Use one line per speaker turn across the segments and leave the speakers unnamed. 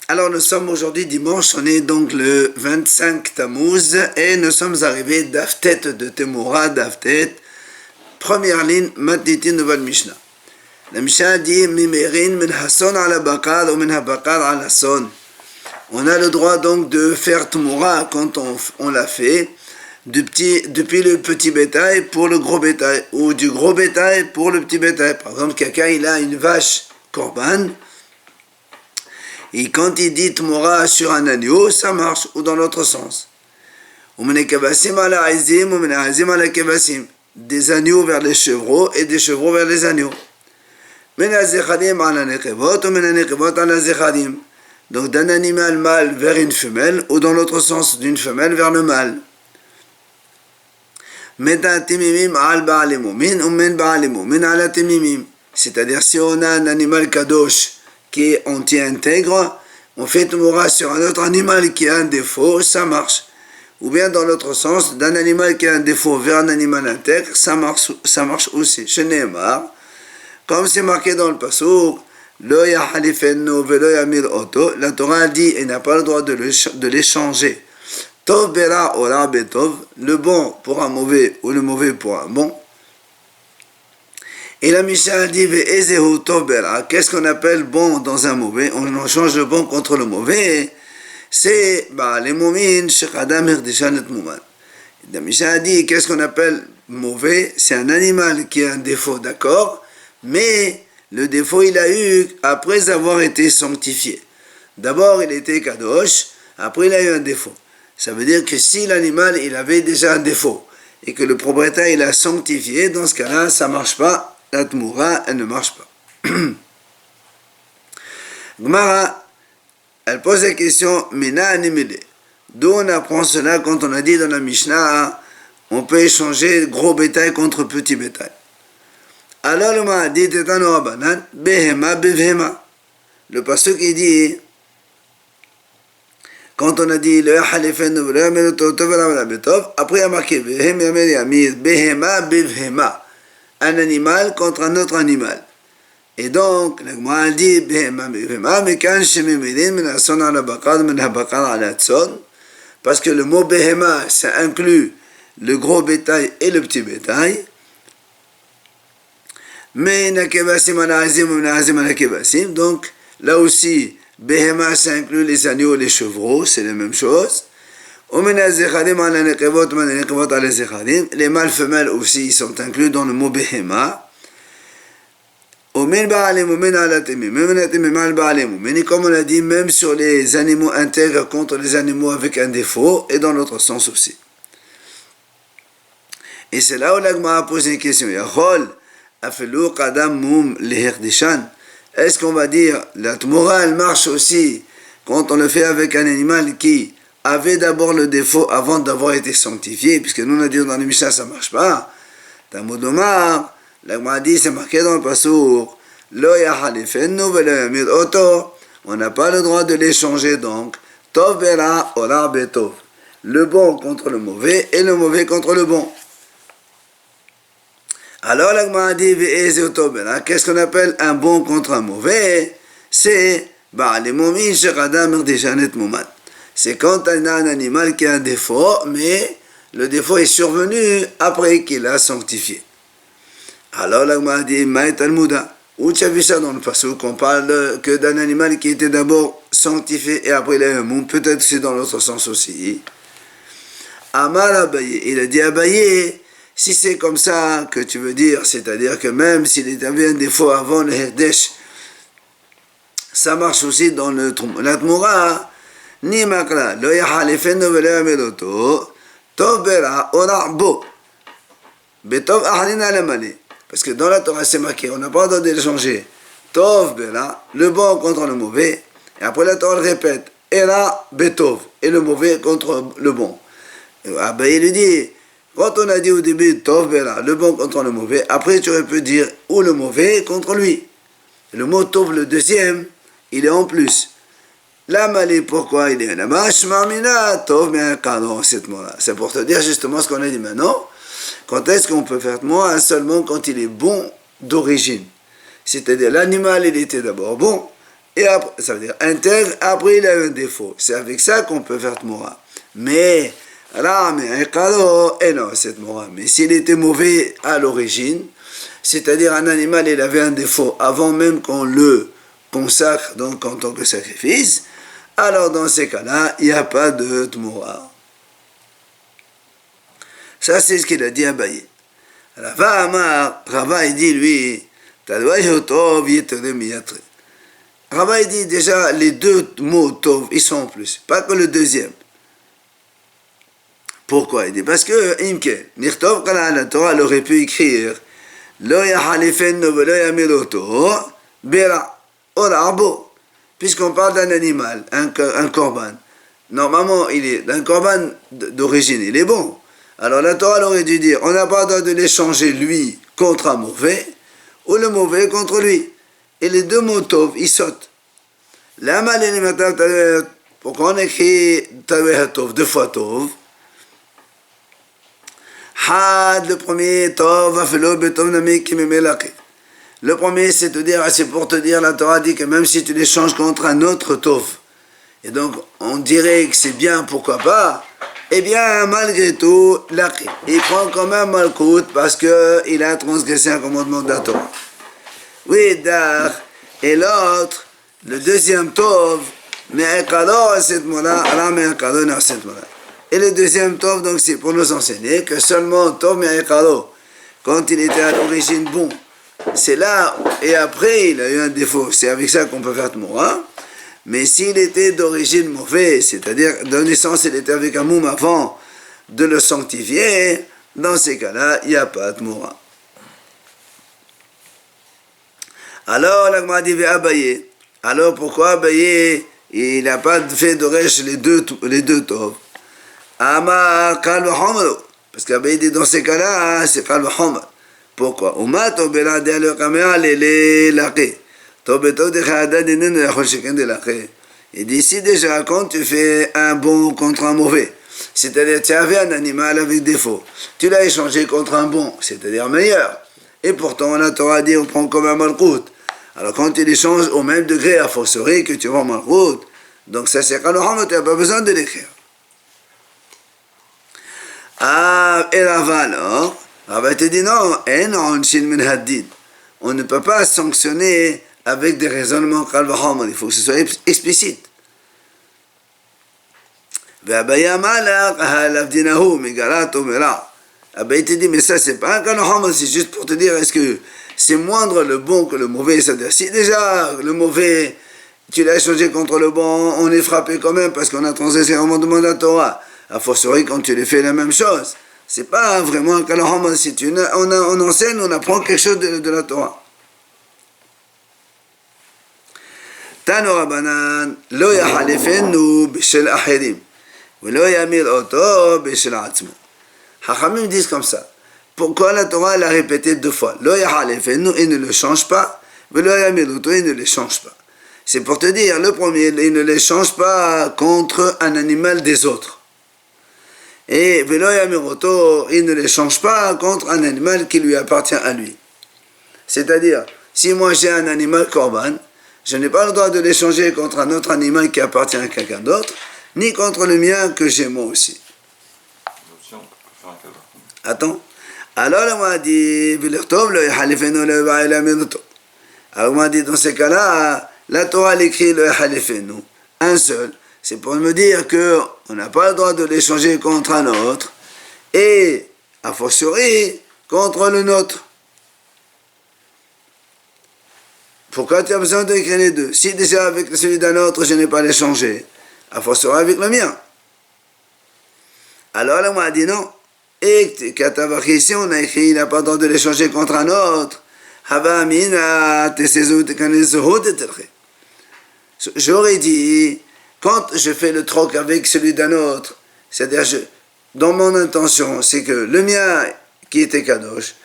Alors nous sommes aujourd'hui dimanche, on est donc le 25 Tammuz et nous sommes arrivés d'Aftet de Temura, d'Aftet, première ligne, Matniti Nouvelle Mishnah. La Mishnah dit Mimerin min hason ala bakar ou min habakar ala son. On a le droit donc de faire Temura quand on l'a fait, depuis le petit bétail pour le gros bétail, ou du gros bétail pour le petit bétail. Par exemple, quelqu'un il a une vache korban, et quand il dit Tmora sur un agneau, ça marche, ou dans l'autre sens. Des agneaux vers les chevreaux et des chevreaux vers les agneaux. Donc d'un animal mâle vers une femelle, ou dans l'autre sens, d'une femelle vers le mâle. C'est-à-dire si on a un animal kadosh qui est entier intègre, on fait Tmura sur un autre animal qui a un défaut, ça marche. Ou bien dans l'autre sens, d'un animal qui a un défaut vers un animal intègre, ça marche aussi. Chez Neymar, comme c'est marqué dans le passouk, Lo yahalifenno velo yamir oto, la Torah dit, il n'a pas le droit de l'échanger. Tov bera ora betov, le bon pour un mauvais ou le mauvais pour un bon. Et la Mishnah dit Ve'ezehu tov bera, qu'est-ce qu'on appelle bon dans un mauvais? On change le bon contre le mauvais. C'est les moumines shechadam hirdishan et mouman. La Mishnah dit qu'est-ce qu'on appelle mauvais? C'est un animal qui a un défaut, d'accord, mais le défaut il a eu après avoir été sanctifié. D'abord il était kadosh, après il a eu un défaut. Ça veut dire que si l'animal il avait déjà un défaut et que le propriétaire il a sanctifié, dans ce cas-là ça marche pas. La Tmura, elle ne marche pas. Gemara, elle pose la question, Mina animile. D'où on apprend cela quand on a dit dans la Mishnah, on peut échanger gros bétail contre petit bétail. Alors le m'a dit, Behema bevhema. Le pasteur qui dit, quand on a dit, après il y a marqué, Behema bevhema. Un animal contre un autre animal. Et donc, la Gemara dit, parce que le mot behema, ça inclut le gros bétail et le petit bétail. Mais donc, là aussi, behema, ça inclut les agneaux et les chevreaux, c'est la même chose. Les mâles femelles aussi sont inclus dans le mot behema. Mais comme on a dit, même sur les animaux intègres contre les animaux avec un défaut, et dans l'autre sens aussi. Et c'est là où l'agma a posé une question. Est-ce qu'on va dire, la Tmura, elle marche aussi quand on le fait avec un animal qui avait d'abord le défaut avant d'avoir été sanctifié, puisque nous on a dit dans les Mishnah ça marche pas. Tamodomar, l'agma dit c'est marqué dans le passouk, Lo yahalifennu velo yamir oto, on n'a pas le droit de l'échanger donc. Tov bera ora betov, le bon contre le mauvais et le mauvais contre le bon. Alors l'agma dit ve'ezeu tov bera, qu'est-ce qu'on appelle un bon contre un mauvais? C'est les momin shechadam hirdishan et mouman. C'est quand on a un animal qui a un défaut, mais le défaut est survenu après qu'il a sanctifié. Alors l'agma dit Maït al-Mouda. Où tu as vu ça dans le passouk qu'on parle que d'un animal qui était d'abord sanctifié et après il a eu un monde, peut-être c'est dans l'autre sens aussi. Amar Abaye, il a dit Abaye, si c'est comme ça que tu veux dire, c'est-à-dire que même s'il avait un défaut avant le Herdesh, ça marche aussi dans la Tmura. Ni makra, lo yahalifennu velo yamir oto, tov bera ora bo, betov ahlina lemali. Parce que dans la Torah c'est marqué, on n'a pas le droit de l'échanger. Tov bera, le bon contre le mauvais. Et après la Torah répète, era betov, et le mauvais contre le bon. Il lui dit, quand on a dit au début tov bera, le bon contre le mauvais, après tu aurais pu dire ou le mauvais contre lui. Le mot tov, le deuxième, il est en plus. La Mali, pourquoi il est un amash marmina tov mais un cette mot-là. C'est pour te dire justement ce qu'on a dit maintenant. Quand est-ce qu'on peut faire moi seulement quand il est bon d'origine. C'est-à-dire l'animal il était d'abord bon et après, ça veut dire intègre, après il a un défaut. C'est avec ça qu'on peut faire Tmoura. Mais, et non, c'est Tmoura. Mais s'il était mauvais à l'origine, c'est-à-dire un animal, il avait un défaut avant même qu'on le consacre, donc en tant que sacrifice, alors dans ces cas-là, il n'y a pas de Tmoura. Ça, c'est ce qu'il a dit à Abaye. Rava, il dit, lui, Rava, il dit déjà, les deux mots Tov, ils sont en plus, pas que le deuxième. Pourquoi? Il dit, parce que, Imke, Nirtov, quand la Torah, elle aurait pu écrire, Lo yahalifenno velo yamiroto, bera, or arbo. Puisqu'on parle d'un animal, un korban. Normalement, il est d'un korban d'origine, il est bon. Alors la Torah aurait dû dire, on n'a pas le droit de l'échanger lui contre un mauvais, ou le mauvais contre lui. Et les deux mots tov, ils sautent. Pourquoi on écrit tov, deux fois tov? Had, le premier tov, afelo betom nami kimemelake. Le premier, c'est pour te dire, la Torah dit que même si tu l'échanges contre un autre tov, et donc on dirait que c'est bien, pourquoi pas, eh bien, malgré tout, il prend quand même malkout parce qu'il a transgressé un commandement de la Torah. Oui, dar, et l'autre, le deuxième tov, me'ekado cette mola, ala me'ekado na cette mola. Et le deuxième tov, donc c'est pour nous enseigner que seulement tov me'ekado, quand il était à l'origine bon, c'est là, et après il a eu un défaut, c'est avec ça qu'on peut faire Tmoura. Mais s'il était d'origine mauvaise, c'est-à-dire de naissance il était avec un moum avant de le sanctifier, dans ces cas-là, il n'y a pas de Tmoura. Alors, la Gemara dit Abaye. Alors pourquoi Abaye, il n'a pas fait d'oresh les deux tov? Ama kal v'homer. Parce qu'Abaye dit dans ces cas-là, c'est kal v'homer. Pourquoi? Uma tobela de le kamea le laqé. Il dit ici déjà quand tu fais un bon contre un mauvais, c'est-à-dire tu avais un animal avec défaut, tu l'as échangé contre un bon, c'est-à-dire meilleur, et pourtant la Torah dit on prend comme un malkout. Alors quand tu l'échanges au même degré à forcerie que tu vends malkout, donc ça c'est quand tu n'as pas besoin de l'écrire. Ah, et là-bas alors, Rava te dit non, on ne peut pas sanctionner avec des raisonnements kalvahomer, il faut que ce soit explicite. Abaye te dit, mais ça c'est pas un kalvahomer, c'est juste pour te dire, est-ce que c'est moindre le bon que le mauvais? C'est-à-dire, si déjà le mauvais, tu l'as échangé contre le bon, on est frappé quand même parce qu'on a transgressé un commandement de la Torah. A fortiori quand tu les fais la même chose. C'est pas vraiment un kalvahomer, on enseigne, on apprend quelque chose de la Torah. Tano Rabbanan, lo yahalifenu b'shel acherim, v'lo yamir oto b'shel atzmo. Hachamim disent comme ça. Pourquoi la Torah l'a répété deux fois? Lo yahalifenu, il ne le change pas, v'lo yamir oto, il ne le change pas. C'est pour te dire, le premier, il ne les change pas contre un animal des autres. Et v'lo yamir oto, il ne les change pas contre un animal qui lui appartient à lui. C'est-à-dire, si moi j'ai un animal korban, je n'ai pas le droit de l'échanger contre un autre animal qui appartient à quelqu'un d'autre, ni contre le mien que j'ai moi aussi. Attends. Alors, on m'a dit, alors, on m'a dit, dans ces cas-là, la Torah l'écrit le halifenu, un seul. C'est pour me dire qu'on n'a pas le droit de l'échanger contre un autre, et, a fortiori, contre le nôtre. Pourquoi tu as besoin d'écrire les deux? Si déjà avec celui d'un autre, je n'ai pas l'échanger, à fortiori avec le mien. Alors là, on m'a dit non. Et ici, on a écrit, il n'a pas le droit de l'échanger contre un autre. J'aurais dit, quand je fais le troc avec celui d'un autre, c'est-à-dire, dans mon intention, c'est que le mien, qui était kadosh,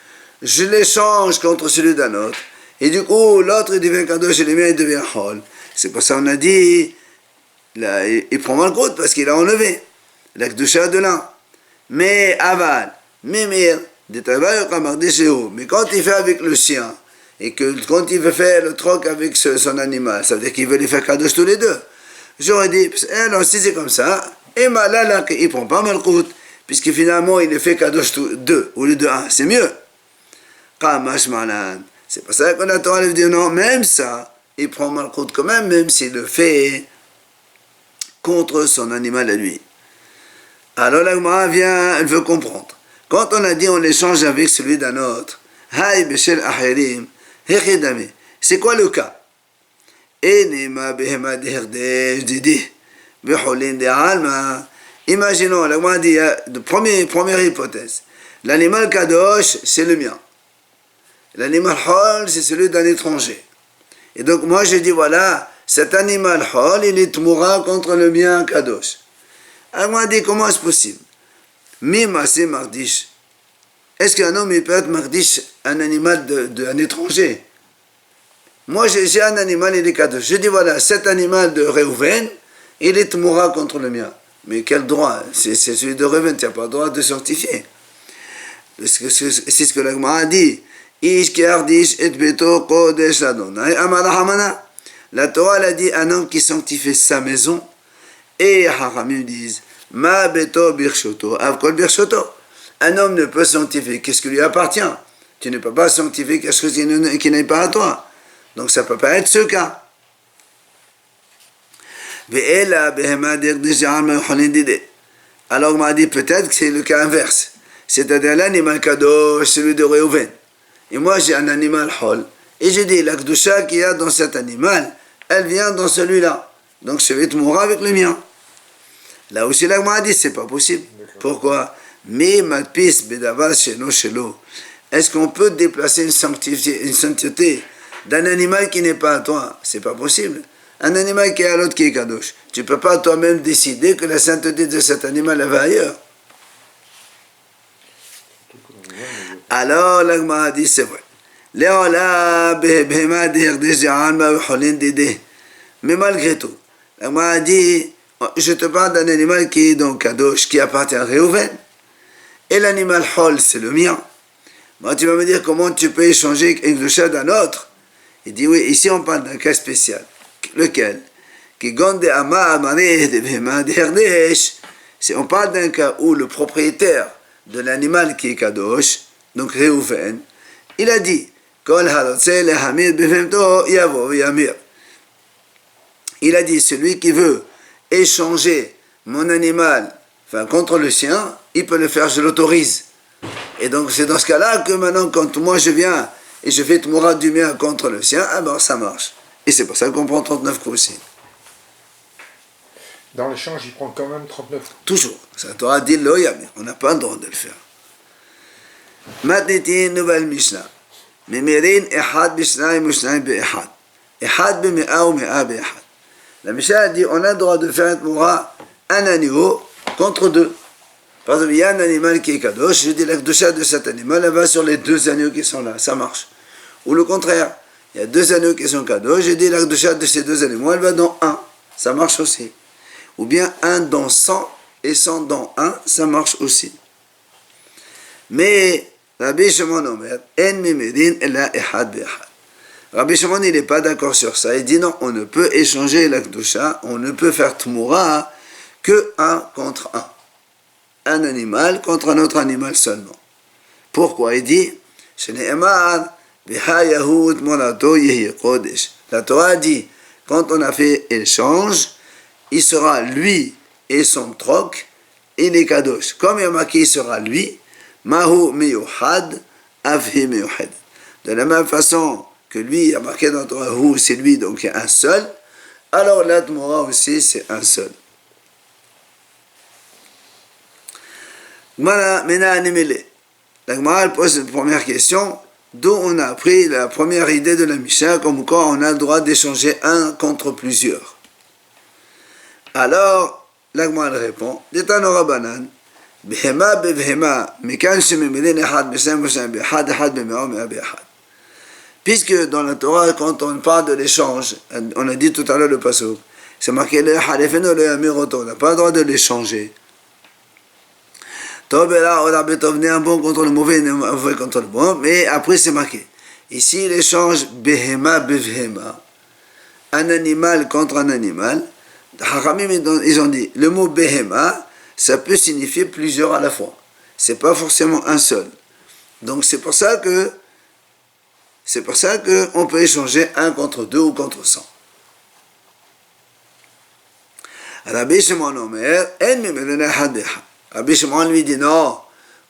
je l'échange contre celui d'un autre. Et du coup, l'autre il devient kadosh et le mien il devient hol. C'est pour ça qu'on a dit, là, il prend mal compte parce qu'il a enlevé la kedusha de l'un. Mais aval, mimir, mais quand il fait avec le sien, et que quand il veut faire le troc avec son animal, ça veut dire qu'il veut les faire kadosh tous les deux. J'aurais dit, alors si c'est comme ça, et là, il ne prend pas malkout, puisque finalement il les fait kadosh deux au lieu de un, c'est mieux. C'est pour ça qu'on a Torah de dire non, même ça, il prend malkout quand même s'il le fait contre son animal à lui. Alors la Gemara vient, elle veut comprendre. Quand on a dit on l'échange avec celui d'un autre, c'est quoi le cas? Imaginons, la Gemara dit, première hypothèse, l'animal kadosh, c'est le mien. L'animal hol, c'est celui d'un étranger. Et donc moi je dis, voilà, cet animal hol, il est mourra contre le mien kadosh. Alors moi dit, comment est-ce possible? Mima c'est mardish. Est-ce qu'un homme il peut être mardish un animal d'un étranger? Moi j'ai un animal, il est kadosh. Je dis, voilà, cet animal de Reuven, il est mourra contre le mien. Mais quel droit? C'est celui de Reuven, tu n'as pas le droit de sanctifier. C'est ce que la Gemara a dit. La Torah elle a dit un homme qui sanctifie sa maison, et Haramim disent Ma beto birshoto, avkol birshoto. Un homme ne peut sanctifier qu'est-ce qui lui appartient. Tu ne peux pas sanctifier quelque chose qui n'est pas à toi. Donc ça ne peut pas être ce cas. Alors on m'a dit peut-être que c'est le cas inverse. C'est-à-dire l'animal kadosh, celui de Reuven. Et moi j'ai un animal hol. Et j'ai dit la kedusha qu'il y a dans cet animal, elle vient dans celui-là. Donc je vais te mourir avec le mien. Là aussi la Gemara a dit c'est pas possible. Pourquoi? Mais matpis bedavar shelo shelo. Est-ce qu'on peut déplacer une sanctité d'un animal qui n'est pas à toi? C'est pas possible. Un animal qui est à l'autre qui est kadosh. Tu peux pas toi-même décider que la sainteté de cet animal va ailleurs. Alors la Gemara a dit c'est vrai. Mais malgré tout, la Gemara a dit je te parle d'un animal qui est donc kadosh, qui appartient à Reuven. Et l'animal hol, c'est le mien. Moi, tu vas me dire comment tu peux échanger avec le chat d'un autre. Il dit oui, ici on parle d'un cas spécial. Lequel? On parle d'un cas où le propriétaire de l'animal qui est kadosh, donc Reuven, il a dit il a dit celui qui veut échanger mon animal contre le sien, il peut le faire, je l'autorise. Et donc c'est dans ce cas-là que maintenant quand moi je viens et je fais Tmoura du mien contre le sien, alors ça marche. Et c'est pour ça qu'on prend 39 coups aussi.
Dans l'échange, il prend quand même 39 coups.
Toujours. Ça t'aura dit l'oyam, on n'a pas le droit de le faire. Matnitin nouvelle Mishnah. Mimirin ehad bisnaim usnaim be'ehad. Ehad be'me'a ou me'a be'ehad. La Mishnah a dit on a le droit de faire Tmoura un agneau contre deux. Par exemple, il y a un animal qui est kadosh, je dis la kedusha de cet animal, elle va sur les deux agneaux qui sont là, ça marche. Ou le contraire, il y a deux agneaux qui sont kadosh, je dis la kedusha de ces deux animaux, elle va dans un, ça marche aussi. Ou bien un dans 100 et 100 dans un, ça marche aussi. Mais Rabbi Shimon Omer, en mimedin ela ehad be'ehad. Rabbi Shimon, il n'est pas d'accord sur ça, il dit non, on ne peut échanger la kedusha, on ne peut faire tmoura que un contre un. Un animal contre un autre animal seulement. Pourquoi? Il dit la Torah dit quand on a fait échange, il sera lui et son troc et les kadosh. Comme il y a marqué, il sera lui, mahu meyuhad, avhi meyuhad. De la même façon que lui, il y a marqué dans la Torah, c'est lui, donc il y a un seul, alors la Tmora aussi, c'est un seul. Voilà, maintenant, la Gemara pose une première question, d'où on a appris la première idée de la Mishnah, comme quoi on a le droit d'échanger un contre plusieurs. Alors, la Gemara répond, D'Etano Rabbanan, Behema bevehema, Mekan shemimilin ehad b'shem b'shem b'ehad ehad b'me'o me'a b'ehad. Puisque dans la Torah, quand on parle de l'échange, on a dit tout à l'heure le pasuk, c'est marqué le halefeno le amiroto, on n'a pas le droit de l'échanger. Tov là, on a betovné un bon contre le mauvais, un mauvais contre le bon, mais après c'est marqué. Ici, l'échange behema bevhema, un animal contre un animal. Hachamim, ils ont dit, le mot behema, ça peut signifier plusieurs à la fois. C'est pas forcément un seul. Donc c'est pour ça que on peut échanger un contre deux ou contre 100. Rabbi Shimon Omer, Rabbi Shimon lui dit non,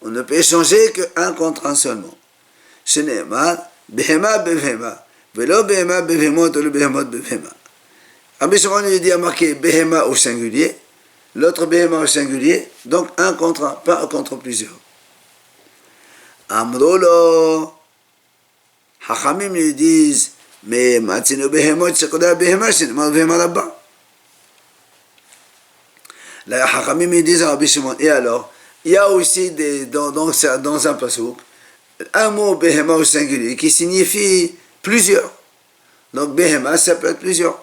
on ne peut échanger qu'un contre un seulement. Shene'emar, behema bevhema, velo behema bevhemot ou le behemot bevhema. Rabbi Shimon lui dit à marquer behema au singulier, l'autre behema au singulier, donc un contre un, pas contre plusieurs. Amrolo, Hachamim lui disent, mais matzino behemot shekoda behema shene'emar behema là-bas. Là, Hachamim ils disent à Rabbi Shimon, et alors, il y a aussi dans un pasouk, un mot behema au singulier qui signifie plusieurs. Donc behema, ça peut être plusieurs.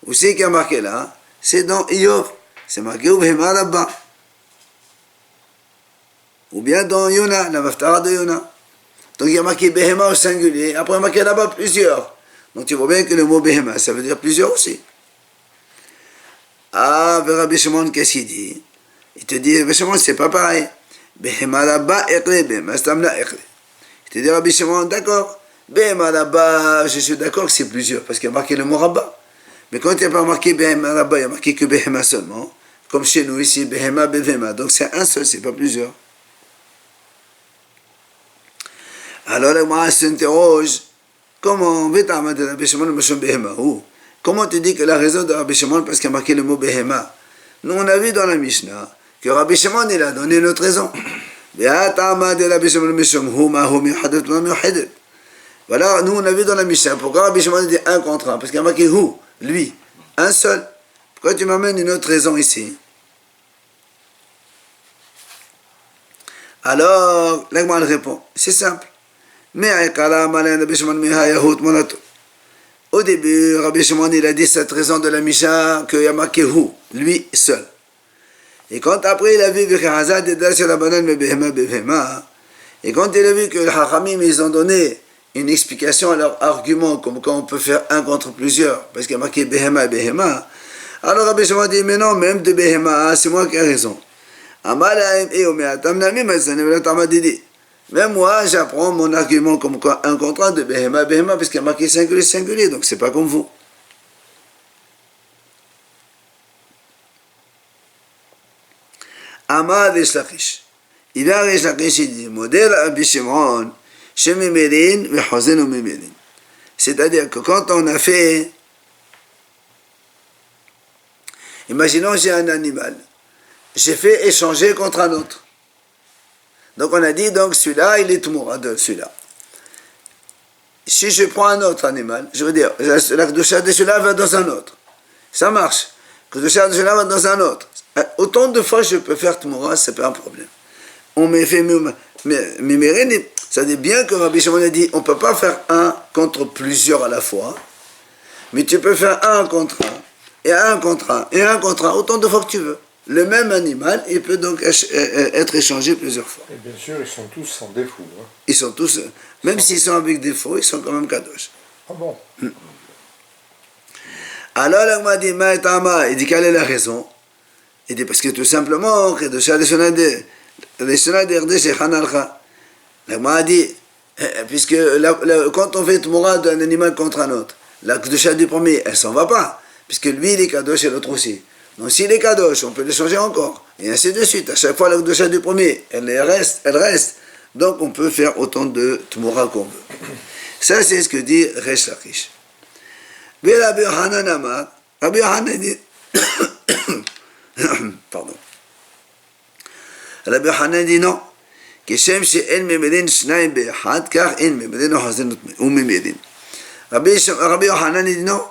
Aussi qui a marqué là, c'est dans Iyov, c'est marqué au behema là-bas. Ou bien dans Yona, la Haftara de Yona. Donc il y a marqué behema au singulier, après il y a marqué là-bas plusieurs. Donc tu vois bien que le mot behema, ça veut dire plusieurs aussi. Ah, Rabbi Shimon, qu'est-ce qu'il dit? Il te dit, Rabbi Shimon, c'est pas pareil. Behema là-bas, ekle, behema stamna ekle. Il te dit, Rabbi Shimon, d'accord. Behema là-bas, je suis d'accord que c'est plusieurs, parce qu'il y a marqué le mot rabba. Mais quand il n'y a pas marqué behema là-bas, il y a marqué que behema seulement. Comme chez nous ici, behema, behema. Donc c'est un seul, c'est pas plusieurs. Alors, moi, s'interroge, comment, Rabbi Shimon, behema, où? Comment tu dis que la raison de Rabbi Shimon, parce qu'il a marqué le mot behema? Nous, on a vu dans la Mishnah que Rabbi Shimon, il a donné notre raison. Voilà, nous, on a vu dans la Mishnah. Pourquoi Rabbi Shimon dit un contre un? Parce qu'il a marqué hu, lui, un seul. Pourquoi tu m'amènes une autre raison ici? Alors, l'Agma répond, c'est simple. Au début, Rabbi Shimon il a dit cette raison de la Mishnah qu'il y a marqué hu, lui seul. Et quand après il a vu et quand il a vu que les Hachamim ils ont donné une explication à leur argument, comme quand on peut faire un contre plusieurs, parce qu'il y a marqué behema et behema, alors Rabbi Shimon dit mais non, même de behema, c'est moi qui ai raison. Même moi, j'apprends mon argument comme quoi un contre un de behema, behema, parce qu'il y a marqué singulier, singulier, donc c'est pas comme vous. Amar Rish Lakish. Il vient à Rish Lakish, il dit, modèle Rabbi Shimon, shemimerin, vechozen ou mimerin. C'est-à-dire que quand on a fait, imaginons j'ai un animal, j'ai fait échanger contre un autre. Donc on a dit, donc celui-là, il est Tmoura de celui-là. Si je prends un autre animal, je veux dire, la Kedusha de celui-là va dans un autre. Ça marche. La Kedusha de celui-là va dans un autre. Autant de fois je peux faire Tmoura, c'est pas un problème. On m'a fait Mimérin, ça dit bien que Rabbi Shimon a dit, on ne peut pas faire un contre plusieurs à la fois, mais tu peux faire un contre un, et un contre un, et un contre un, autant de fois que tu veux. Le même animal, il peut donc être échangé plusieurs fois.
Et bien sûr, ils sont tous sans défaut. Hein.
Ils sont tous, même s'ils sont avec défaut, ils sont quand même kadosh.
Ah bon?
Alors, l'Agma dit, il dit quelle est la raison? Il dit parce que tout simplement, l'Agma dit, puisque quand on fait Tmoura d'un animal contre un autre, la Kedusha du premier, elle s'en va pas, puisque lui, il est kadosh et l'autre aussi. Donc s'il est kadosh, on peut le changer encore. Et ainsi de suite. À chaque fois, la Kedusha du premier, elle reste. Donc on peut faire autant de Tmoura qu'on veut. Ça, c'est ce que dit Resh Lakish. Mais Rabbi Yochanan Amar, Rabbi Yochanan dit, pardon. Rabbi Yochanan dit non. כשם שאין ממירין שניים באחד, כך אין ממירין וחוזן וממירין. Rabbi Yochanan dit non.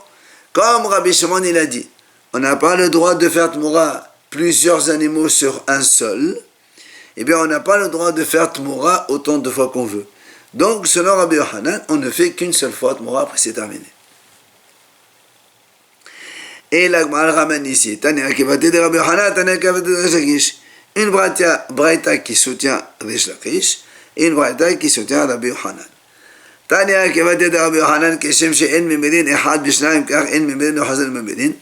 Comme Rabbi Shimon il a dit, on n'a pas le droit de faire Tmoura plusieurs animaux sur un seul, eh bien on n'a pas le droit de faire Tmoura autant de fois qu'on veut. Donc selon Rabbi Yochanan, on ne fait qu'une seule fois Tmoura, après c'est terminé. Et la Gemara ramène ici, Tania Kivati de Rabbi Yochanan, Tania Kivati de Resh Lakish, une braïta qui soutient Resh Lakish, et une braïta qui soutient Rabbi Yochanan. Tania Kevate de Rabbi Yohanan, Keshem She'en Mimedin, Ehad Bishnaim, car En Mimedin, Hazel Mimedin.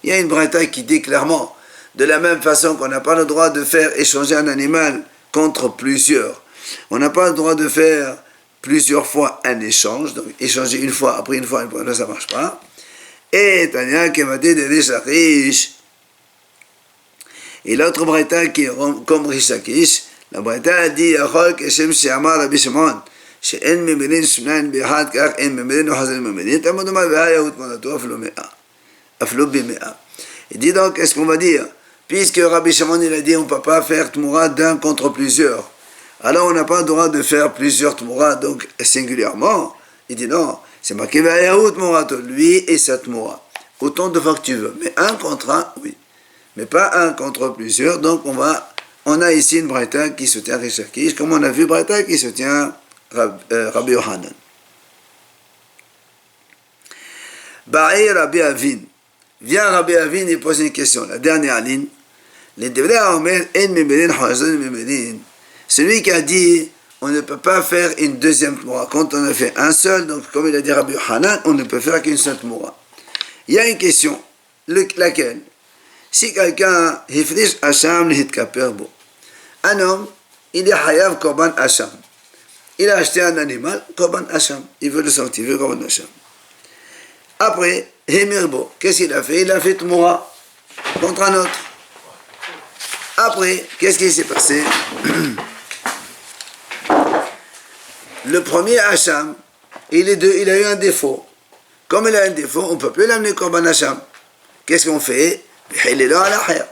Il y a une braïta qui dit clairement, de la même façon qu'on n'a pas le droit de faire échanger un animal contre plusieurs. On n'a pas le droit de faire plusieurs fois un échange, donc échanger une fois, après une fois, là ça ne marche pas. Et Tania Kevate de Rishakish. Et l'autre braïta qui est comme Rishakish, la braïta a dit, Achol Keshem She'amar Rabbi Shimon. שאין ממילין שניים באחד כך אין ממילין וחזר ממילין תלמוד לומר והיה הוא תמונתו אפילו במאה. Il dit donc, qu'est-ce qu'on va dire? Puisque Rabbi Shimon il a dit on ne peut pas faire tmoura d'un contre plusieurs, alors on n'a pas le droit de faire plusieurs tmoura, donc singulièrement, il dit non, c'est marqué vaya ou tmourato, lui et sa tmoura, autant de fois que tu veux, mais un contre un, oui, mais pas un contre plusieurs, donc on a ici une braïta qui se tient Rishakish, comme on a vu braïta qui se tient Rabbi Yohanan. Ba'i Rabbi Avin. Vient Rabbi Avin et pose une question. La dernière ligne. Celui qui a dit on ne peut pas faire une deuxième tmoura. Quand on a fait un seul, donc comme il a dit Rabbi Yohanan, on ne peut faire qu'une seule tmoura. Il y a une question. Laquelle? Si quelqu'un hifrish Hacham l'hitkaper bo. Un homme, il est hayav korban Hacham. Il a acheté un animal, Korban Hacham. Il veut le sortir, il veut Korban Hacham. Après, Hemirbo, qu'est-ce qu'il a fait? Il a fait Tmoura contre un autre. Après, qu'est-ce qui s'est passé? Le premier Hacham, il a eu un défaut. Comme il a un défaut, on ne peut plus l'amener Korban Hacham. Qu'est-ce qu'on fait? Il est là à l'arrière.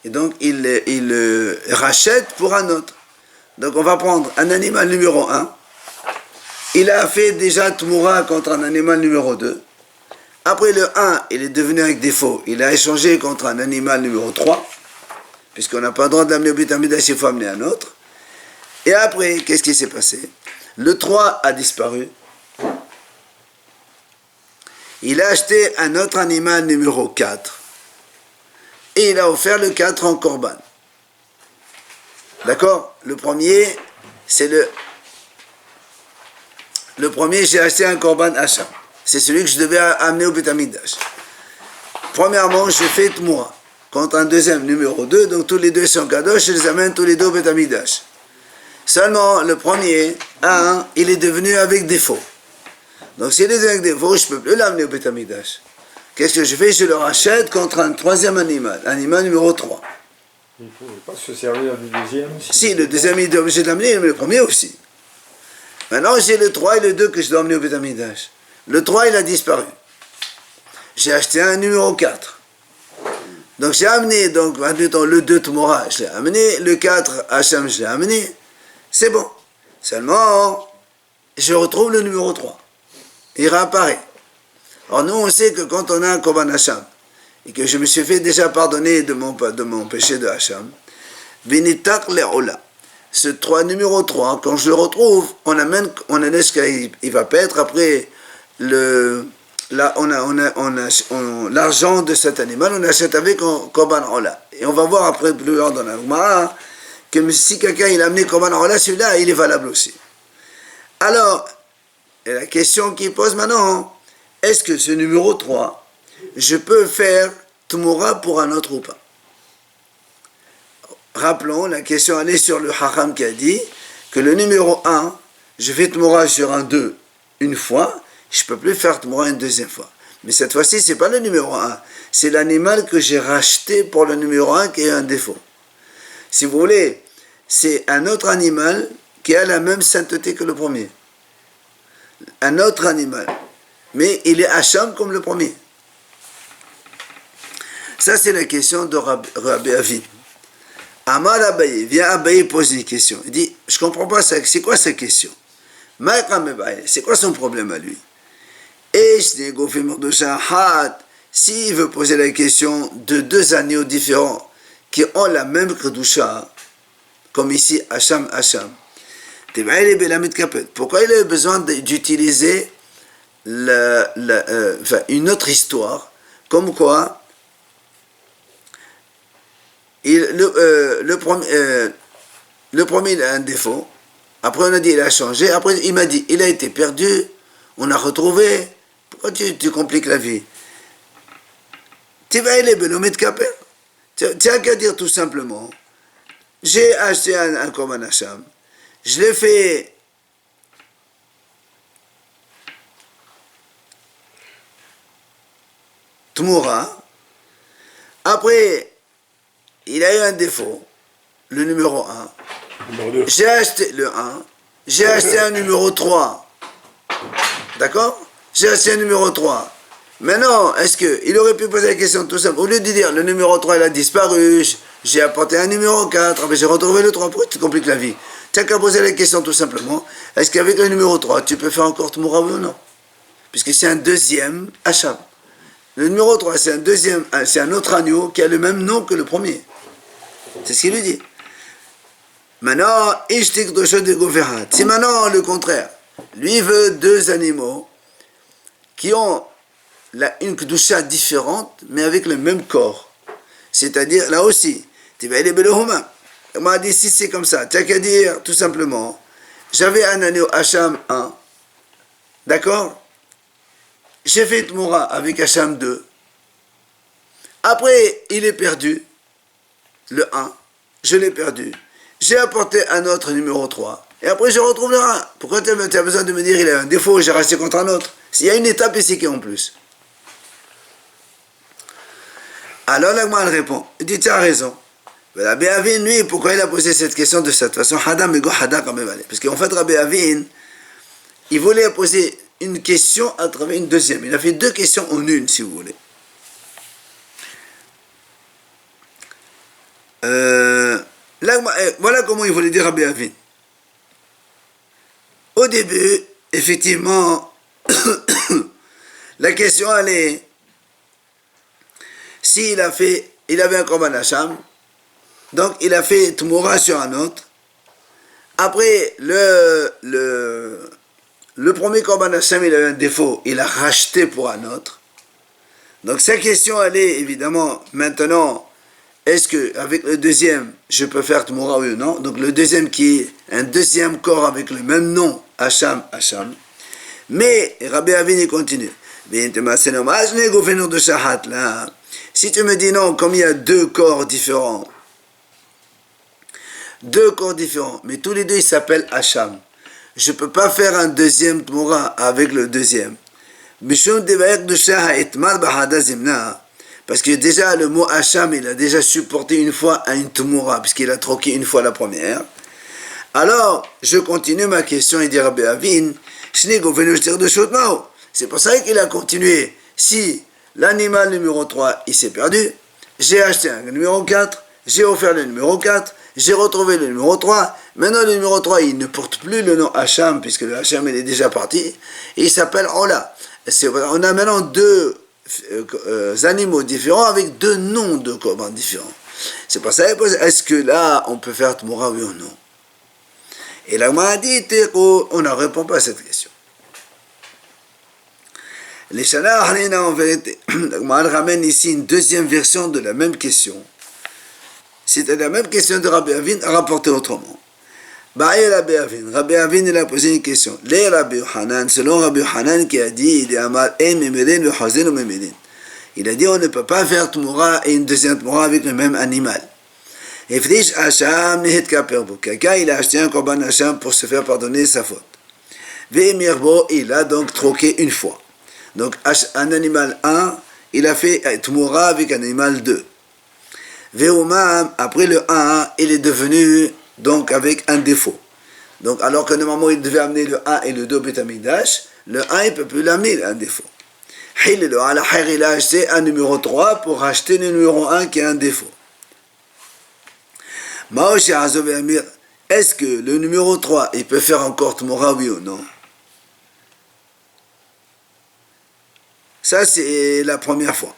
Et donc, il rachète pour un autre. Donc on va prendre un animal numéro 1. Il a fait déjà Tmoura contre un animal numéro 2. Après le 1, il est devenu avec défaut. Il a échangé contre un animal numéro 3. Puisqu'on n'a pas le droit de l'amener au Beit Hamidash, il faut amener un autre. Et après, qu'est-ce qui s'est passé? Le 3 a disparu. Il a acheté un autre animal numéro 4. Et il a offert le 4 en Korban. D'accord? Le premier, c'est le premier, j'ai acheté un Korban Hacham. C'est celui que je devais amener au Beit Hamidash. Premièrement, je fais Tmoura contre un deuxième numéro 2, donc tous les deux sont kadosh, je les amène tous les deux au Beit Hamidash. Seulement, le premier, il est devenu avec défaut. Donc s'il est devenu avec défaut, je ne peux plus l'amener au Beit Hamidash. Qu'est-ce que je fais? Je le rachète contre un troisième animal numéro 3.
Il ne faut pas se servir du deuxième.
Si, le deuxième, il est obligé de l'amener, mais le premier aussi. Maintenant, j'ai le 3 et le 2 que je dois emmener au Beit Hamidash. Le 3, il a disparu. J'ai acheté un numéro 4. Donc, j'ai amené, admettons, le 2 Tmoura, je l'ai amené. Le 4 Hacham, je l'ai amené. C'est bon. Seulement, je retrouve le numéro 3. Il réapparaît. Alors, nous, on sait que quand on a un Korban Hacham, et que je me suis fait déjà pardonner de mon péché de Hacham, Vinitak le'ola. Ce numéro 3, quand je le retrouve, on laisse qu'il va paître. Après, l'argent de cet animal, on achète avec Korban Ola. Et on va voir après plus loin dans la Gemara que si quelqu'un il a amené Korban Ola, celui-là, il est valable aussi. Alors, la question qui pose maintenant, est-ce que ce numéro 3, je peux faire Tmoura pour un autre ou pas? Rappelons, la question elle est sur le Hacham qui a dit que le numéro 1, je fais Tmoura sur un 2 une fois, je ne peux plus faire Tmoura une deuxième fois. Mais cette fois-ci, ce n'est pas le numéro 1, c'est l'animal que j'ai racheté pour le numéro 1 qui a un défaut. Si vous voulez, c'est un autre animal qui a la même sainteté que le premier. Un autre animal. Mais il est Hacham comme le premier. Ça, c'est la question de Rabbi Avin. Amar Abaye, vient Abaye poser une question. Il dit, je ne comprends pas ça, c'est quoi sa question? C'est quoi son problème à lui? Et s'il veut poser la question de deux agneaux différents qui ont la même Kedusha, comme ici, Hacham, pourquoi il a besoin d'utiliser une autre histoire, comme quoi le premier il a un défaut, Après, on a dit, il a changé. Après, il m'a dit, il a été perdu. On a retrouvé. Pourquoi tu compliques la vie? Tu vas aller Benomit Kaper. Tu n'as qu'à dire tout simplement, j'ai acheté un Korban Hacham. Je l'ai fait Tmoura. Après, il a eu un défaut, le numéro 1. J'ai acheté le 1. J'ai acheté un numéro 3. D'accord? J'ai acheté un numéro 3. Maintenant, est-ce qu'il aurait pu poser la question tout simple? Au lieu de dire le numéro 3 il a disparu, j'ai apporté un numéro 4, après j'ai retrouvé le 3, pourquoi tu te compliques la vie? Tu n'as qu'à poser la question tout simplement, est-ce qu'avec le numéro 3, tu peux faire encore Tmoura ou non? Puisque c'est un deuxième Hacham. Le numéro 3, c'est un autre agneau qui a le même nom que le premier. C'est ce qu'il lui dit. Maintenant, Ishtik Doshot de Goferat. Si maintenant, le contraire, lui veut deux animaux qui ont une Kedusha différente, mais avec le même corps. C'est-à-dire, là aussi, tu vas aller Belohuma. On m'a dit, si c'est comme ça, tu n'as qu'à dire, tout simplement, j'avais un agneau Hacham 1, d'accord? J'ai fait Tmoura avec Hacham 2. Après, il est perdu, le 1, je l'ai perdu. J'ai apporté un autre numéro 3. Et après, je retrouve le 1. Pourquoi tu as besoin de me dire, il a un défaut, j'ai racheté contre un autre? S'il y a une étape ici qui est en plus. Alors, l'Agma répond, il dit, tu as raison. Rabbi Avin, lui, pourquoi il a posé cette question de cette façon? Parce qu'en fait, Rabbi Avin, il voulait poser une question à travers une deuxième. Il a fait deux questions en une, si vous voulez. Voilà comment il voulait dire Rabbi Avin. Au début, effectivement, la question elle est, s'il avait un Korban Hacham, donc il a fait Tmoura sur un autre. Après, le premier Korban Hacham, il a eu un défaut, il a racheté pour un autre. Donc sa question elle est évidemment maintenant, est-ce qu'avec le deuxième, je peux faire Tmoura oui ou non? Donc le deuxième qui est un deuxième corps avec le même nom, Hacham. Mais Rabbi Avin il continue. Si tu me dis non, comme il y a deux corps différents, mais tous les deux ils s'appellent Hacham, je ne peux pas faire un deuxième Tmoura avec le deuxième. Parce que déjà le mot Hacham, il a déjà supporté une fois à une Tmoura, puisqu'il a troqué une fois la première. Alors, je continue ma question et dit Rabbi Avin, c'est pour ça qu'il a continué. Si l'animal numéro 3, il s'est perdu, j'ai acheté un numéro 4, j'ai offert le numéro 4, j'ai retrouvé le numéro 3, maintenant le numéro 3, il ne porte plus le nom Hacham, puisque le Hacham, il est déjà parti, et il s'appelle Ola. On a maintenant deux animaux différents avec deux noms de Korban différents. C'est pour ça, est-ce que là, on peut faire Tmoura oui ou non? Et là, on a dit, on ne répond pas à cette question. Les Shana Harina, en vérité, on ramène ici une deuxième version de la même question. C'était la même question de Rabbi Avin rapportée autrement. Rabbi Avin, il a posé une question. Les Rabbi Hanan, selon Rabbi Hanan qui a dit, il a dit, on ne peut pas faire Tmoura et une deuxième Tmoura avec le même animal. Quelqu'un, il a acheté un Korban Hacham pour se faire pardonner sa faute. Il a donc troqué une fois. Donc, un animal 1, il a fait Tmoura avec un animal 2. Après le 1, il est devenu donc avec un défaut. Donc, alors que normalement il devait amener le 1 et le 2 Betamikdash, le 1 il ne peut plus l'amener, un défaut. Il a acheté un numéro 3 pour acheter le numéro 1 qui a un défaut. Est-ce que le numéro 3 il peut faire encore Tmoura oui ou non? Ça c'est la première fois.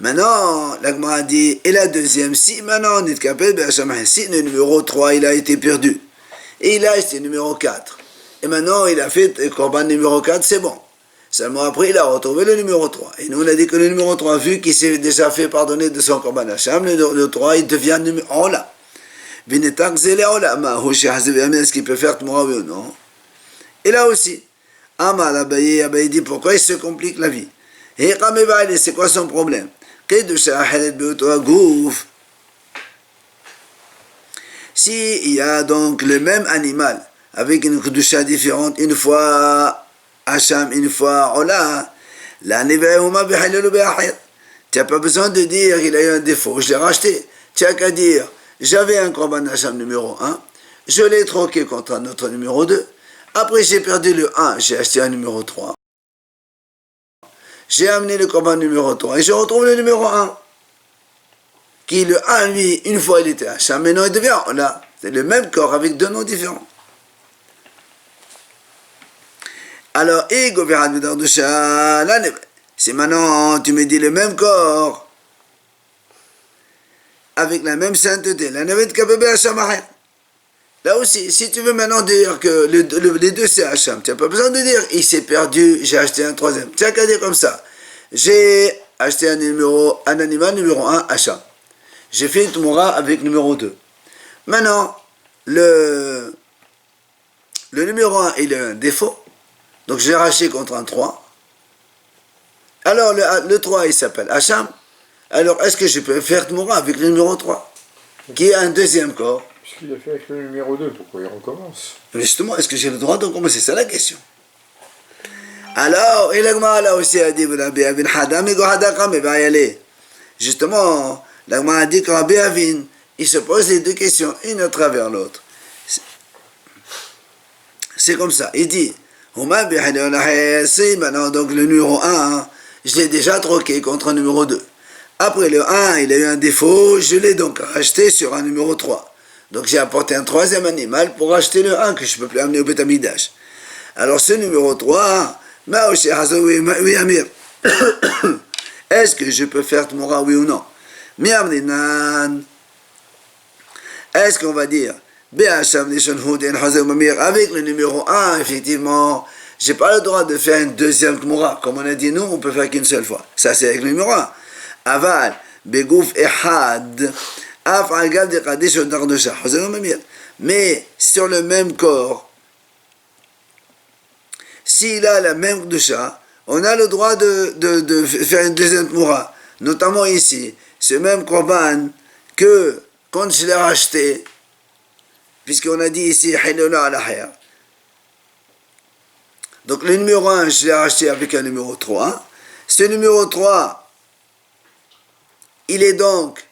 Maintenant, l'Agma a dit, et la deuxième, si maintenant on est capable, si le numéro 3 il a été perdu, et il a acheté le numéro 4, et maintenant il a fait le Korban numéro 4, c'est bon. Seulement après il a retrouvé le numéro 3. Et nous on a dit que le numéro 3, vu qu'il s'est déjà fait pardonner de son Korban Hacham, le 3 il devient numéro 1 là. Est-ce qu'il peut faire Tmoura, oui ou non? Et là aussi, Amar Abaye dit pourquoi il se complique la vie. Et c'est quoi son problème? S'il y a donc le même animal avec une kedusha différente, une fois Hacham, une fois Ola, tu n'as pas besoin de dire qu'il a eu un défaut, je l'ai racheté. Tu n'as qu'à dire, j'avais un Korban Hacham numéro 1, je l'ai troqué contre un autre numéro 2, après j'ai perdu le 1, j'ai acheté un numéro 3, j'ai amené le Korban numéro 3 et je retrouve le numéro 1. Qui le 1, lui, une fois il était Hacham, maintenant il devient Ola. C'est le même corps avec deux noms différents. Alors, si maintenant tu me dis le même corps, avec la même sainteté, là aussi, si tu veux maintenant dire que les deux c'est Hacham, tu n'as pas besoin de dire il s'est perdu, j'ai acheté un troisième. Tu n'as qu'à dire comme ça. J'ai acheté un animal numéro 1 Hacham. J'ai fait une Tmoura avec numéro 2. Maintenant, le numéro 1, il a un défaut. Donc, je l'ai racheté contre un 3. Alors, le 3, il s'appelle Hacham. Alors, est-ce que je peux faire Tmoura avec le numéro 3, qui est un deuxième corps?
Puisqu'il a fait avec le numéro 2, pourquoi il recommence?
Justement, est-ce que j'ai le droit de recommencer? C'est ça la question. Alors, il a aussi dit, justement, l'Agma a dit que Rabbi Avin, il se pose les deux questions, une à travers l'autre. C'est comme ça. Il dit, maintenant, donc le numéro 1, je l'ai déjà troqué contre un numéro 2. Après le 1, il a eu un défaut, je l'ai donc racheté sur un numéro 3. Donc j'ai apporté un troisième animal pour racheter le 1 que je ne peux plus amener au Beth Amikdash. Alors ce numéro 3, est-ce que je peux faire Tmoura, oui ou non? Est-ce qu'on va dire avec le numéro 1, effectivement, j'ai pas le droit de faire une deuxième Tmoura. Comme on a dit, nous, on peut faire qu'une seule fois. Ça, c'est avec le numéro 1. Aval, Begouf Ehad, mais sur le même corps, s'il a la même Kedusha, on a le droit de faire une deuxième Tmoura. Notamment ici, ce même Korban que quand je l'ai racheté, puisqu'on a dit ici, donc le numéro 1, je l'ai racheté avec un numéro 3. Ce numéro 3, il est donc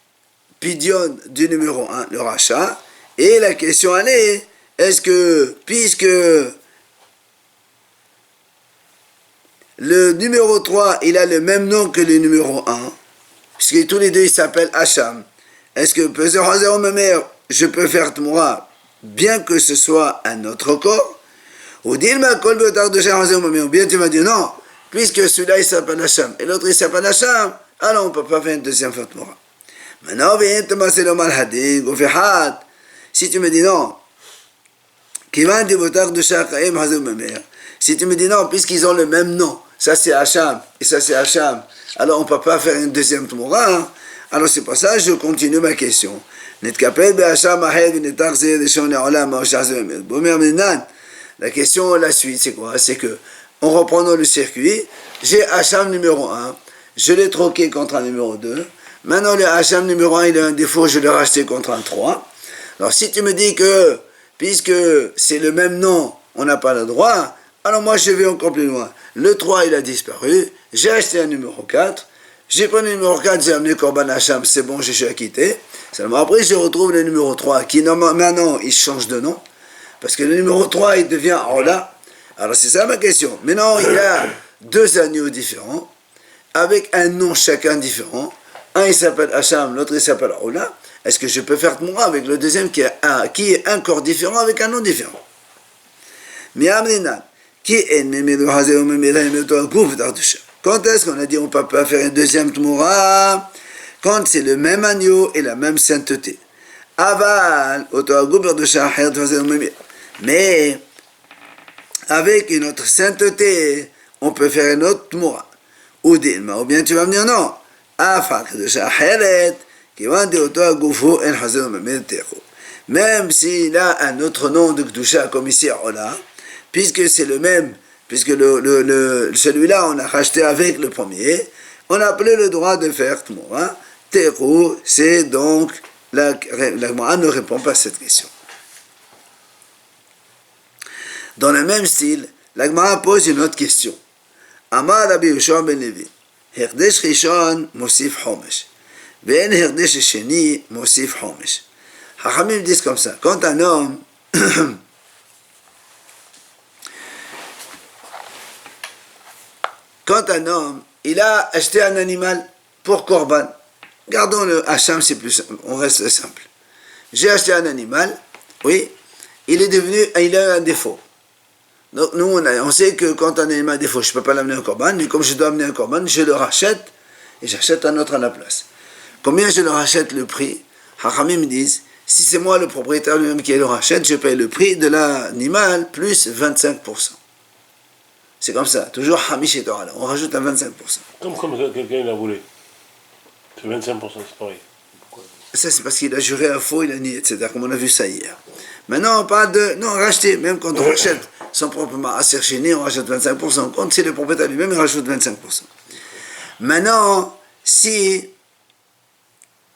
Pidion du numéro 1, le rachat. Et la question elle est, est-ce que, puisque le numéro 3, il a le même nom que le numéro 1, puisque tous les deux, ils s'appellent Hacham, est-ce que je peux faire Tmoura, bien que ce soit un autre corps? Ou bien tu m'as dit non, puisque celui-là, il s'appelle Hacham, et l'autre, il s'appelle Hacham, alors on ne peut pas faire une deuxième fois Tmoura. Maintenant, si tu me dis non, si tu me dis non, puisqu'ils ont le même nom, ça c'est Hacham et ça c'est Hacham, alors on ne peut pas faire une deuxième Tmoura. Hein? Alors c'est pour ça que je continue ma question. La question, la suite, c'est quoi? C'est que, en reprenant le circuit, j'ai Hacham numéro 1, je l'ai troqué contre un numéro 2. Maintenant, le Hacham numéro 1, il a un défaut, je l'ai racheté contre un 3. Alors, si tu me dis que, puisque c'est le même nom, on n'a pas le droit, alors moi, je vais encore plus loin. Le 3, il a disparu, j'ai acheté un numéro 4, j'ai pris le numéro 4, j'ai amené Korban Hacham, c'est bon, je suis acquitté. Seulement après, je retrouve le numéro 3, qui maintenant, il change de nom, parce que le numéro 3, il devient Ola. Alors, c'est ça ma question. Maintenant, il y a deux agneaux différents, avec un nom chacun différent. Un, il s'appelle Hacham, l'autre, il s'appelle Ola. Est-ce que je peux faire Tmoura avec le deuxième qui est un corps différent avec un nom différent? Quand est-ce qu'on a dit on ne peut pas faire une deuxième Tmoura? Quand c'est le même agneau et la même sainteté. Aval, mais avec une autre sainteté, on peut faire une autre Tmoura. Ou bien tu vas me dire non. même s'il a un autre nom de Kedusha comme ici à Ola, puisque c'est le même, puisque celui-là on a racheté avec le premier, on a appelé le droit de faire Tmoura. Terou, c'est donc, la Gemara ne répond pas à cette question. Dans le même style, la Gemara pose une autre question. Amar Rabbi Yoshua ben Levi, Herdesh Rishon Mosif Homesh, Ve'en Herdesh Sheni Mosif Homesh. Hachamim disent comme ça, quand un homme il a acheté un animal pour Korban, gardons le Hacham, c'est plus simple, on reste simple. J'ai acheté un animal, oui, il a eu un défaut. Donc nous, on sait que quand un animal a un défaut, je ne peux pas l'amener au Korban, mais comme je dois amener un Korban, je le rachète et j'achète un autre à la place. Combien je le rachète le prix? Hachamim me disent, si c'est moi le propriétaire lui-même qui le rachète, je paye le prix de l'animal plus 25%. C'est comme ça, toujours Hamish et Torah, on rajoute un 25%.
Comme quelqu'un l'a volé. C'est 25%, c'est pareil.
Ça, c'est parce qu'il a juré à faux, il a nié, etc., comme on a vu ça hier. Maintenant, on parle de... Non, racheter, même quand on rachète son propre maaser chéni, on rachète 25%. Quand c'est le propriétaire lui-même, il rajoute 25%. Maintenant, si...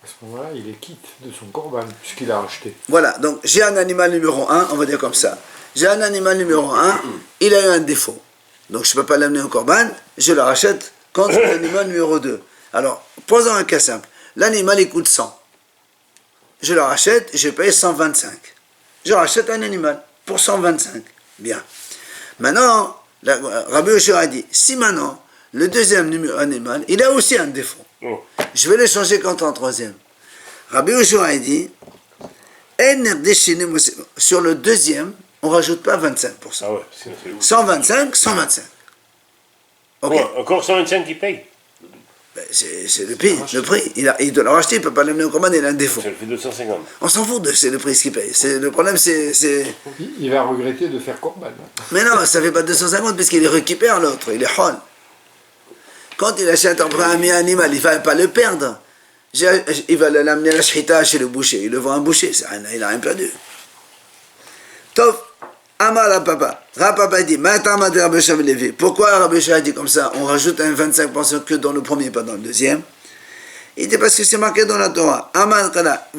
À ce moment-là, il est quitte de son Korban, puisqu'il a acheté.
Voilà, donc j'ai un animal numéro 1, on va dire comme ça. J'ai un animal numéro 1, il a eu un défaut. Donc je ne peux pas l'amener au Korban, je le rachète contre l'animal numéro 2. Alors, posons un cas simple. L'animal, il coûte 100. Je le rachète, je paye 125. Je rachète un animal pour 125. Bien. Maintenant, Rabbi Yoshua a dit, si maintenant, le deuxième animal, il a aussi un défaut. Je vais le changer contre un troisième. Rabbi Yoshua a dit, sur le deuxième, on ne rajoute pas 25%.
Ah ouais,
125, 125. Ok.
Ouais, encore 125 qui paye.
Ben, c'est le prix. Il doit le racheter, il ne peut pas l'amener au Korban, il a un défaut.
Ça le fait 250.
On s'en fout c'est le prix qu'il paye. Le problème, c'est...
Il va regretter de faire Korban.
Mais non, ça ne fait pas 250 puisqu'il récupère l'autre, il est hol. Quand il achète un premier animal, il ne va pas le perdre. Il va l'amener à la shchita chez le boucher. Il le vend à un boucher, il n'a rien perdu. Top. Amar Rapapa dit, pourquoi Rabbi Yoshua a dit comme ça, on rajoute un 25% que dans le premier, pas dans le deuxième? Il dit parce que c'est marqué dans la Torah. Amar Kala,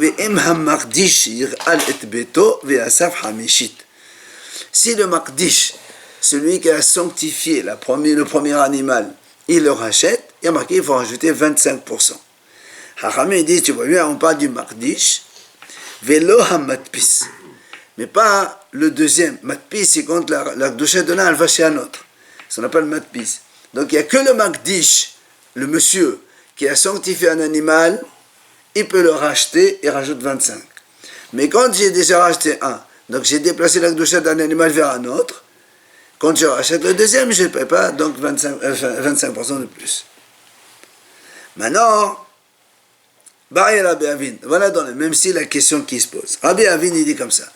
si le Makdish, celui qui a sanctifié le premier animal, il le rachète, il y a marqué, il faut rajouter 25%. Hachamim dit, tu vois bien, on parle du Makdish, Velo Hamatpis. Mais pas le deuxième. Matpis, c'est quand la douchette de l'un, elle va chez un autre. Ça s'appelle matpis. Donc il n'y a que le makdish, le monsieur, qui a sanctifié un animal, il peut le racheter et rajoute 25. Mais quand j'ai déjà racheté un, donc j'ai déplacé la douchette d'un animal vers un autre, quand je rachète le deuxième, je ne paie pas, donc 25% de plus. Maintenant, Baï Rabbi Avin, voilà dans le même style la question qui se pose. Rabbi Avin, il dit comme ça.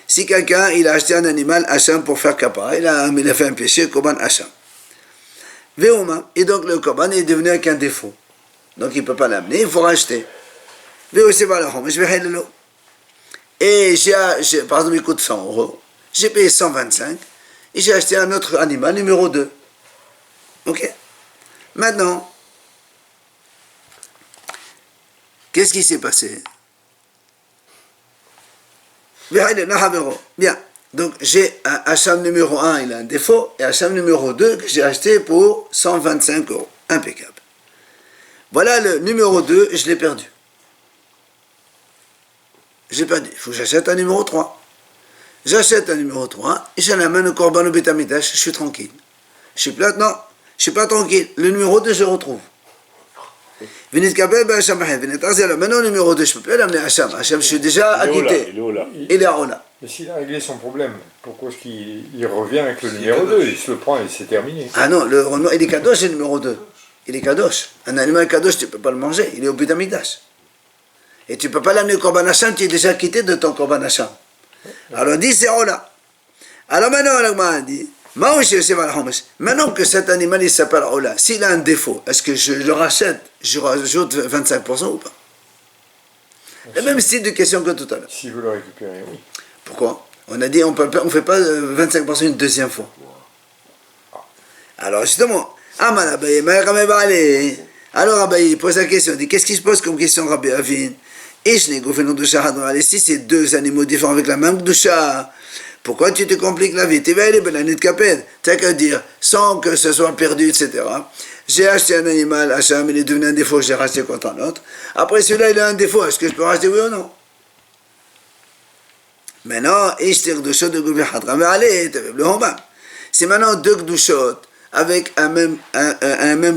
Si quelqu'un il a acheté un animal Hacham pour faire kapara, il a fait un péché, Korban Hacham. Et donc le Korban est devenu avec un défaut. Donc il ne peut pas l'amener, il faut racheter. Et par exemple, il coûte 100 euros. J'ai payé 125 et j'ai acheté un autre animal numéro 2. Ok? Maintenant, qu'est-ce qui s'est passé? Bien, donc j'ai un Hacham numéro 1, il a un défaut, et Hacham numéro 2 que j'ai acheté pour 125 euros. Impeccable. Voilà le numéro 2, je l'ai perdu. J'ai perdu. Il faut que j'achète un numéro 3. J'achète un numéro 3, et je l'amène au Korban au Beth Amikdash, je suis tranquille. Je suis pas tranquille. Le numéro 2, je le retrouve. Maintenant, le numéro 2, je ne peux plus l'amener à Hacham. Hacham, je suis déjà acquitté. Il est à Ola.
Mais s'il a réglé son problème, pourquoi est-ce qu'il revient avec le numéro 2? Il se le prend et c'est terminé.
Ah non, il est kadosh, le numéro 2. Il est kadosh. Un animal kadosh, tu ne peux pas le manger. Il est au Beth Amikdash. Et tu ne peux pas l'amener au Korban Hacham, tu es déjà acquitté de ton Korban Hacham. Alors, dit c'est Ola. Alors maintenant, on dit, maintenant que cet animal il s'appelle Ola, s'il a un défaut, est-ce que je le rachète, je rajoute 25% ou pas? Le même style de question que tout à l'heure.
S'il veut le récupérer, oui.
Pourquoi? On a dit on ne fait pas 25% une deuxième fois. Alors justement, Amal Abaye, alors Abaye pose la question, il dit qu'est-ce qui se pose comme question Rabbi Avin? Si c'est deux animaux différents avec la même doucha, pourquoi tu te compliques la vie? Tu n'as qu'à dire, sans que ce soit perdu, etc. J'ai acheté un animal, Hacham, il est devenu un défaut, j'ai racheté contre un autre. Après celui-là, il a un défaut, est-ce que je peux racheter oui ou non? Maintenant, c'est maintenant deux gdouchot avec un même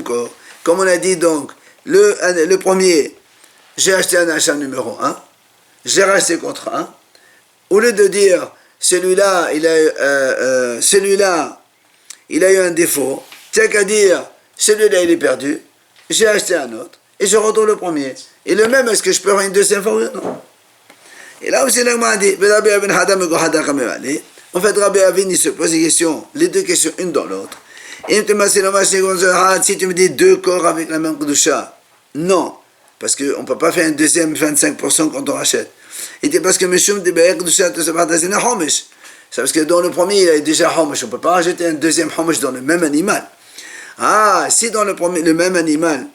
corps. Comme on a dit donc, le premier, j'ai acheté un achat numéro 1, j'ai racheté contre 1. Au lieu de dire, celui-là, il a eu un défaut, tu n'as qu'à dire, celui-là, il est perdu, j'ai acheté un autre, et je retrouve le premier. Et le même, est-ce que je peux avoir une deuxième fois? Non. Et là aussi, l'agma a dit, en fait, Rabbi Avin, il se pose des questions, les deux questions, une dans l'autre. Et si tu me dis deux corps avec la même Kedusha, non, parce qu'on ne peut pas faire un deuxième 25% quand on rachète. Et c'est parce que Meshum de Kedusha, c'est parce que dans le premier, il a déjà Homesh, on ne peut pas rajouter un deuxième Homesh dans le même animal. Ah, si dans le premier, le même animal,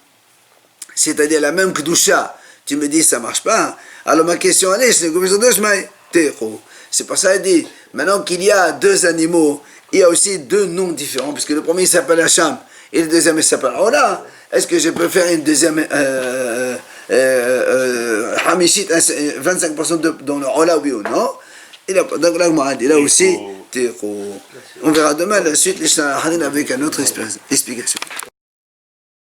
c'est-à-dire la même Kedusha, tu me dis ça ne marche pas, alors ma question elle est, c'est pour ça qu'il dit, maintenant qu'il y a deux animaux, il y a aussi deux noms différents, puisque le premier s'appelle Hacham et le deuxième s'appelle Ola. Est-ce que je peux faire une deuxième Hamishit, 25% dans le Ola, oui ou non? Donc là, il a aussi, on verra demain la suite, avec une autre explication.